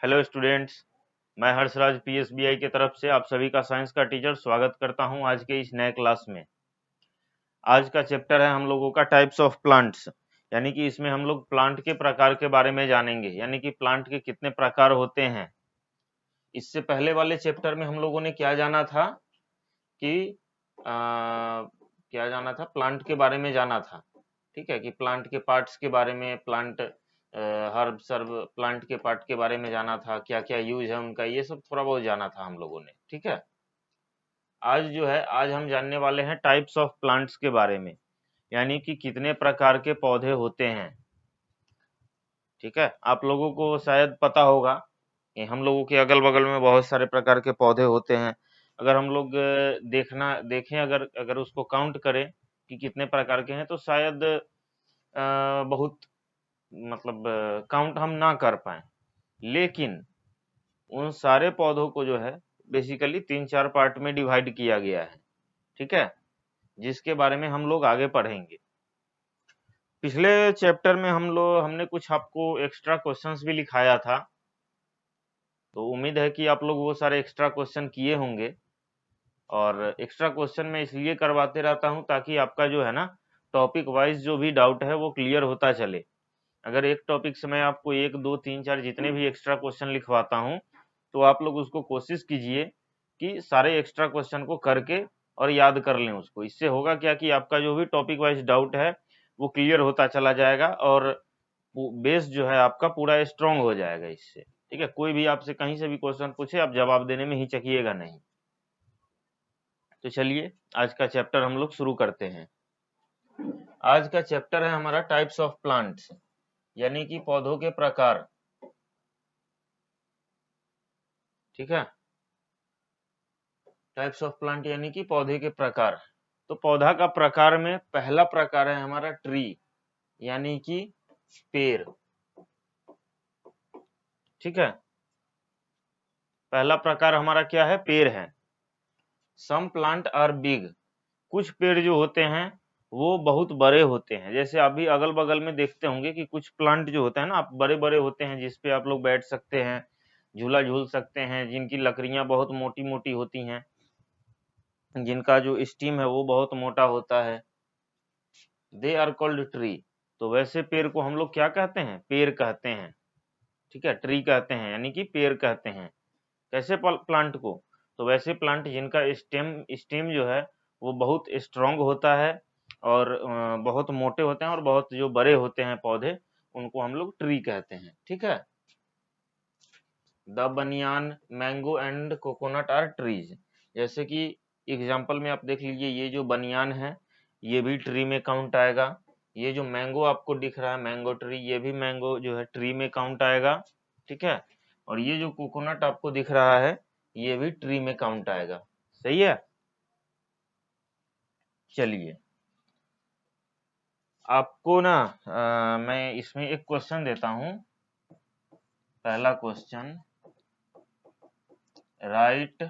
Hello students, मैं हर्षराज पीएसबीआई की तरफ से आप सभी का साइंस का टीचर स्वागत करता हूं आज के इस नए क्लास में। आज का चैप्टर है हम लोगों का टाइप्स ऑफ प्लांट्स, यानी कि इसमें हम लोग प्लांट के प्रकार के बारे में जानेंगे, यानी कि प्लांट के कितने प्रकार होते हैं। इससे पहले वाले चैप्टर में हम लोगों ने क्या जाना था कि क्या जाना था, प्लांट के बारे में जाना था। ठीक है, कि प्लांट के पार्ट्स के बारे में, प्लांट हर्ब सर्ब प्लांट के पार्ट के बारे में जाना था, क्या क्या यूज है उनका, ये सब थोड़ा बहुत जाना था हम लोगों ने। ठीक है, आज जो है आज हम जानने वाले हैं टाइप्स ऑफ प्लांट्स के बारे में, यानी कि कितने प्रकार के पौधे होते हैं। ठीक है, आप लोगों को शायद पता होगा कि हम लोगों के अगल बगल में बहुत सारे प्रकार के पौधे होते हैं। अगर हम लोग देखें, अगर अगर उसको काउंट करें कि कितने प्रकार के हैं, तो शायद बहुत मतलब काउंट हम ना कर पाए। लेकिन उन सारे पौधों को जो है बेसिकली 3-4 पार्ट में डिवाइड किया गया है। ठीक है, जिसके बारे में हम लोग आगे पढ़ेंगे। पिछले चैप्टर में हमने कुछ आपको एक्स्ट्रा क्वेश्चंस भी लिखाया था, तो उम्मीद है कि आप लोग वो सारे एक्स्ट्रा क्वेश्चन किए होंगे। और एक्स्ट्रा क्वेश्चन मैं इसलिए करवाते रहता हूँ ताकि आपका जो है ना, टॉपिक वाइज जो भी डाउट है वो क्लियर होता चले। अगर एक टॉपिक से मैं आपको 1, 2, 3, 4 जितने भी एक्स्ट्रा क्वेश्चन लिखवाता हूँ, तो आप लोग उसको कोशिश कीजिए कि सारे एक्स्ट्रा क्वेश्चन को करके और याद कर लें उसको। इससे होगा क्या कि आपका जो भी टॉपिक वाइज डाउट है वो क्लियर होता चला जाएगा और बेस जो है आपका पूरा स्ट्रांग हो जाएगा इससे। ठीक है, कोई भी आपसे कहीं से भी क्वेश्चन पूछे, आप जवाब देने में हिचकिएगा नहीं। तो चलिए आज का चैप्टर हम लोग शुरू करते हैं। आज का चैप्टर है हमारा टाइप्स ऑफ प्लांट्स, यानी कि पौधों के प्रकार। ठीक है, टाइप्स ऑफ प्लांट यानी कि पौधे के प्रकार। तो पौधा का प्रकार में पहला प्रकार है हमारा ट्री, यानी कि पेड़। ठीक है, पहला प्रकार हमारा क्या है, पेड़ है। सम प्लांट आर बिग, कुछ पेड़ जो होते हैं वो बहुत बड़े होते हैं। जैसे अभी अगल बगल में देखते होंगे कि कुछ प्लांट जो होते हैं ना, आप बड़े बड़े होते हैं, जिसपे आप लोग बैठ सकते हैं, झूला झूल सकते हैं, जिनकी लकड़ियां बहुत मोटी मोटी होती हैं, जिनका जो स्टीम है वो बहुत मोटा होता है, दे आर कॉल्ड ट्री। तो वैसे पेड़ को हम लोग क्या कहते हैं, पेड़ कहते हैं। ठीक है, ट्री कहते हैं यानी कि पेड़ कहते हैं। कैसे प्लांट को, तो वैसे प्लांट जिनका स्टेम स्टेम जो है वो बहुत स्ट्रांग होता है और बहुत मोटे होते हैं, और बहुत जो बड़े होते हैं पौधे, उनको हम लोग ट्री कहते हैं। ठीक है, the banyan, mango and coconut are trees. जैसे कि एग्जांपल में आप देख लीजिए, ये जो बनियान है ये भी ट्री में काउंट आएगा। ये जो मैंगो आपको दिख रहा है, मैंगो ट्री, ये भी मैंगो जो है ट्री में काउंट आएगा। ठीक है, और ये जो कोकोनट आपको दिख रहा है ये भी ट्री में काउंट आएगा। सही है, चलिए आपको ना मैं इसमें एक क्वेश्चन देता हूं। पहला क्वेश्चन, राइट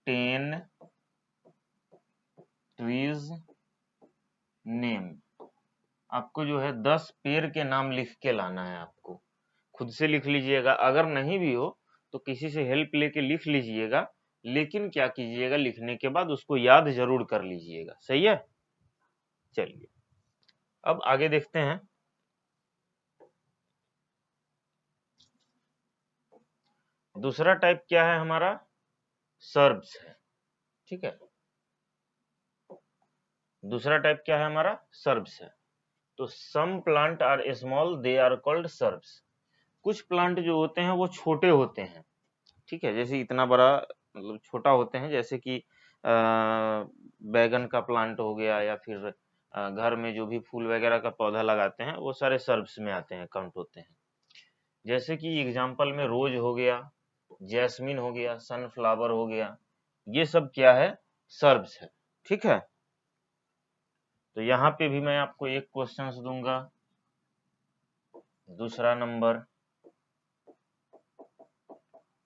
10 ट्रीज नेम। आपको जो है 10 पेड़ के नाम लिख के लाना है। आपको खुद से लिख लीजिएगा, अगर नहीं भी हो तो किसी से हेल्प लेके लिख लीजिएगा, लेकिन क्या कीजिएगा, लिखने के बाद उसको याद जरूर कर लीजिएगा। सही है, चलिए अब आगे देखते हैं। दूसरा टाइप क्या है हमारा, सर्ब्स है। ठीक है, दूसरा टाइप क्या है हमारा, सर्ब्स है। तो some plant are small, they are called shrubs. कुछ प्लांट जो होते हैं वो छोटे होते हैं। ठीक है, जैसे इतना बड़ा मतलब छोटा होते हैं, जैसे कि बैगन का प्लांट हो गया, या फिर घर में जो भी फूल वगैरह का पौधा लगाते हैं वो सारे सर्ब्स में आते हैं, काउंट होते हैं। जैसे कि एग्जांपल में रोज हो गया, जैस्मिन हो गया, सनफ्लावर हो गया, ये सब क्या है, सर्ब्स है। ठीक है, तो यहाँ पे भी मैं आपको एक क्वेश्चन दूंगा। दूसरा नंबर,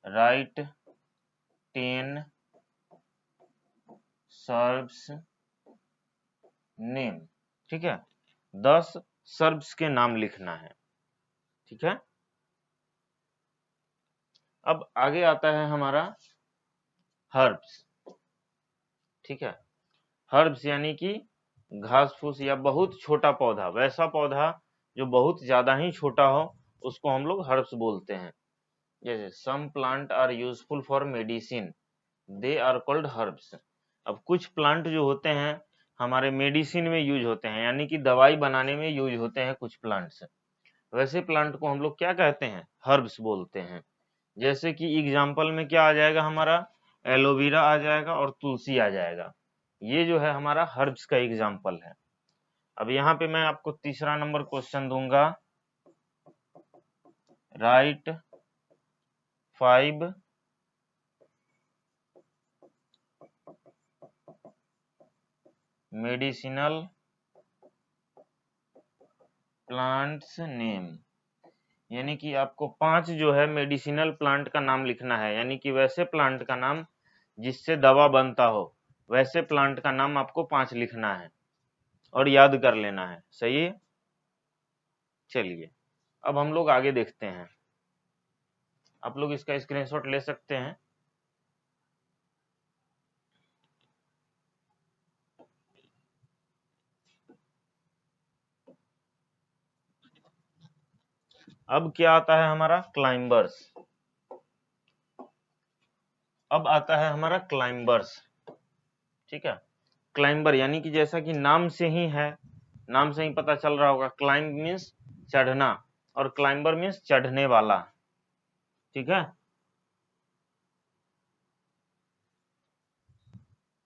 राइट 10 सर्ब्स नेम। ठीक है, 10 सर्ब्स के नाम लिखना है। ठीक है, अब आगे आता है हमारा हर्ब्स, ठीक है। हर्ब्स यानी कि घास फूस या बहुत छोटा पौधा, वैसा पौधा जो बहुत ज्यादा ही छोटा हो उसको हम लोग हर्ब्स बोलते हैं। जैसे some plant are useful for medicine, they are called herbs. अब कुछ प्लांट जो होते हैं हमारे मेडिसिन में यूज होते हैं, यानी कि दवाई बनाने में यूज होते हैं कुछ प्लांट्स, वैसे प्लांट को हम लोग क्या कहते हैं, हर्ब्स बोलते हैं। जैसे कि एग्जाम्पल में क्या आ जाएगा हमारा, एलोवेरा आ जाएगा और तुलसी आ जाएगा। ये जो है हमारा हर्ब्स का एग्जाम्पल है। अब यहाँ पे मैं आपको तीसरा नंबर क्वेश्चन दूंगा, राइट 5 मेडिसिनल प्लांट्स नेम, यानी कि आपको 5 जो है मेडिसिनल प्लांट का नाम लिखना है, यानी कि वैसे प्लांट का नाम जिससे दवा बनता हो, वैसे प्लांट का नाम आपको 5 लिखना है और याद कर लेना है, सही है। चलिए अब हम लोग आगे देखते हैं, आप लोग इसका स्क्रीनशॉट ले सकते हैं। अब क्या आता है हमारा, क्लाइंबर्स। अब आता है हमारा क्लाइंबर्स, ठीक है। क्लाइंबर यानी कि जैसा कि नाम से ही है, नाम से ही पता चल रहा होगा, क्लाइंब मीन्स चढ़ना और क्लाइंबर मीन्स चढ़ने वाला, ठीक है।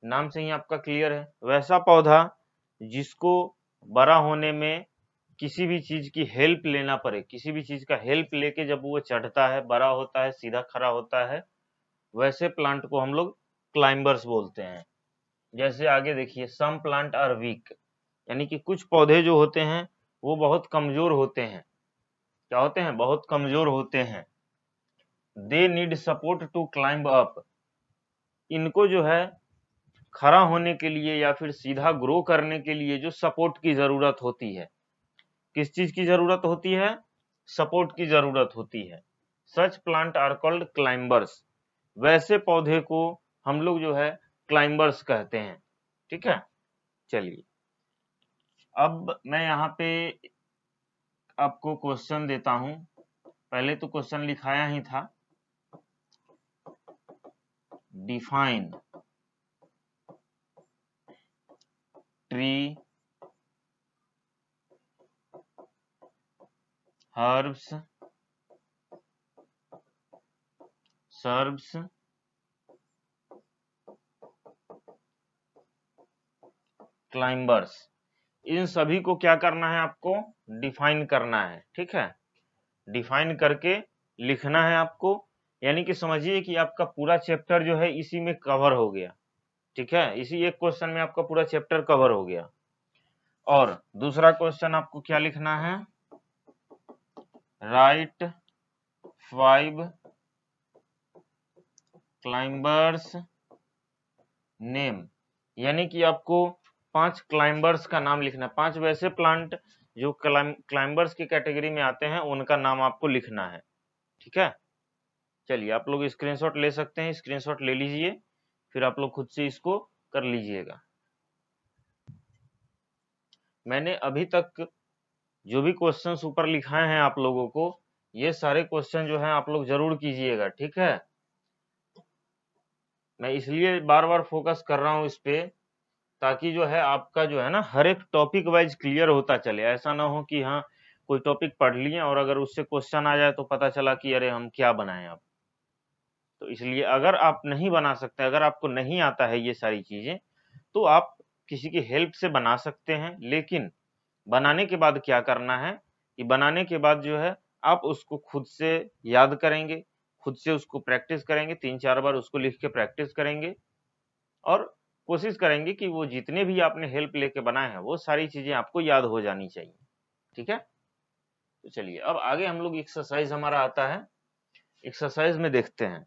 नाम से ही आपका क्लियर है, वैसा पौधा जिसको बड़ा होने में किसी भी चीज की हेल्प लेना पड़े, किसी भी चीज का हेल्प लेके जब वो चढ़ता है, बड़ा होता है, सीधा खड़ा होता है, वैसे प्लांट को हम लोग क्लाइंबर्स बोलते हैं। जैसे आगे देखिए, सम प्लांट आर वीक, यानी कि कुछ पौधे जो होते हैं वो बहुत कमजोर होते हैं। क्या होते हैं, बहुत कमजोर होते हैं। They need support to climb up, इनको जो है खड़ा होने के लिए या फिर सीधा ग्रो करने के लिए जो सपोर्ट की जरूरत होती है, किस चीज की जरूरत होती है, सपोर्ट की जरूरत होती है। सच प्लांट आर कॉल्ड क्लाइंबर्स, वैसे पौधे को हम लोग जो है क्लाइंबर्स कहते हैं, ठीक है। चलिए अब मैं यहाँ पे आपको क्वेश्चन देता हूं, पहले तो क्वेश्चन लिखाया ही था, define tree herbs shrubs climbers, इन सभी को क्या करना है, आपको डिफाइन करना है, ठीक है। डिफाइन करके लिखना है आपको, यानी कि समझिए कि आपका पूरा चैप्टर जो है इसी में कवर हो गया, ठीक है। इसी एक क्वेश्चन में आपका पूरा चैप्टर कवर हो गया। और दूसरा क्वेश्चन आपको क्या लिखना है, राइट 5 क्लाइंबर्स नेम, यानी कि आपको 5 क्लाइंबर्स का नाम लिखना है, 5 वैसे प्लांट जो क्लाइंबर्स की कैटेगरी में आते हैं उनका नाम आपको लिखना है, ठीक है। चलिए आप लोग स्क्रीनशॉट ले सकते हैं, स्क्रीनशॉट ले लीजिए, फिर आप लोग खुद से इसको कर लीजिएगा। मैंने अभी तक जो भी क्वेश्चंस ऊपर लिखाए हैं आप लोगों को, ये सारे क्वेश्चन जो हैं आप लोग जरूर कीजिएगा, ठीक है। मैं इसलिए बार बार फोकस कर रहा हूँ इस पे, ताकि जो है आपका जो है ना हर एक टॉपिक वाइज क्लियर होता चले। ऐसा ना हो कि हाँ कोई टॉपिक पढ़ लिए और अगर उससे क्वेश्चन आ जाए तो पता चला कि अरे हम क्या बनाएं अब। तो इसलिए अगर आप नहीं बना सकते, अगर आपको नहीं आता है ये सारी चीजें, तो आप किसी की हेल्प से बना सकते हैं, लेकिन बनाने के बाद क्या करना है कि बनाने के बाद जो है आप उसको खुद से याद करेंगे, खुद से उसको प्रैक्टिस करेंगे, 3-4 बार उसको लिख के प्रैक्टिस करेंगे और कोशिश करेंगे कि वो जितने भी आपने हेल्प लेके बनाए हैं वो सारी चीजें आपको याद हो जानी चाहिए, ठीक है। तो चलिए अब आगे हम लोग एक्सरसाइज हमारा आता है, एक्सरसाइज में देखते हैं।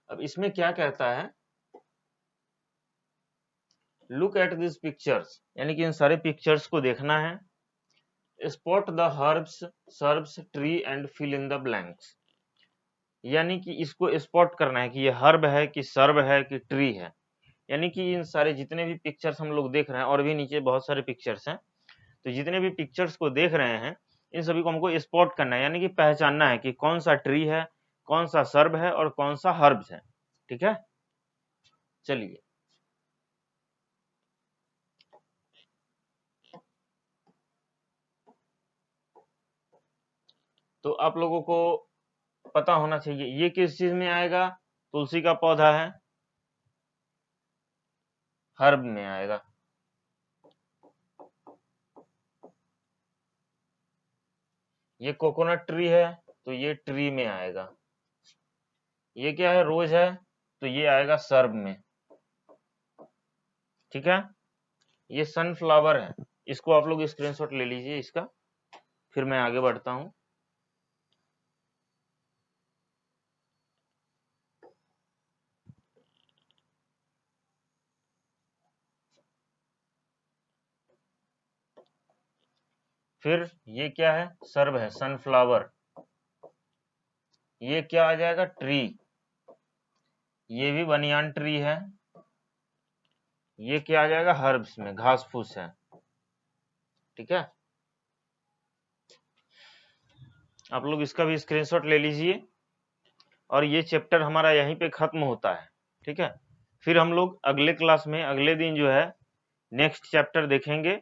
अब इसमें क्या कहता है, लुक एट दिस पिक्चर्स, यानी कि इन सारे पिक्चर्स को देखना है। Spot the herbs shrubs tree and fill in the blanks, यानी कि इसको स्पॉट करना है कि ये हर्ब है कि सर्ब है कि ट्री है। यानी कि इन सारे जितने भी पिक्चर्स हम लोग देख रहे हैं, और भी नीचे बहुत सारे पिक्चर्स हैं, तो जितने भी पिक्चर्स को देख रहे हैं इन सभी को हमको स्पॉट करना है, यानी कि पहचानना है कि कौन सा ट्री है, कौन सा सर्ब है और कौन सा हर्ब्स है। ठीक है, चलिए तो आप लोगों को पता होना चाहिए ये किस चीज में आएगा। तुलसी का पौधा है, हर्ब में आएगा। ये कोकोनट ट्री है तो ये ट्री में आएगा। ये क्या है, रोज है, तो ये आएगा सर्ब में। ठीक है, ये सनफ्लावर है, इसको आप लोग स्क्रीनशॉट ले लीजिए इसका, फिर मैं आगे बढ़ता हूं। फिर ये क्या है, सर्ब है, सनफ्लावर। ये क्या आ जाएगा, ट्री। ये भी बनियान ट्री है। ये क्या आ जाएगा, हर्ब्स में, घास फूस है। ठीक है, आप लोग इसका भी स्क्रीनशॉट ले लीजिए, और ये चैप्टर हमारा यहीं पे खत्म होता है। ठीक है, फिर हम लोग अगले क्लास में अगले दिन जो है नेक्स्ट चैप्टर देखेंगे।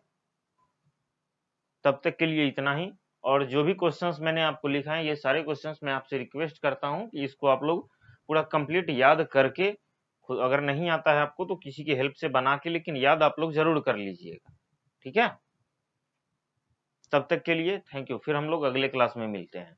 तब तक के लिए इतना ही। और जो भी क्वेश्चंस मैंने आपको लिखा है, ये सारे क्वेश्चंस मैं आपसे रिक्वेस्ट करता हूं कि इसको आप लोग पूरा कंप्लीट याद करके, अगर नहीं आता है आपको तो किसी की हेल्प से बना के, लेकिन याद आप लोग जरूर कर लीजिएगा। ठीक है, तब तक के लिए थैंक यू, फिर हम लोग अगले क्लास में मिलते हैं।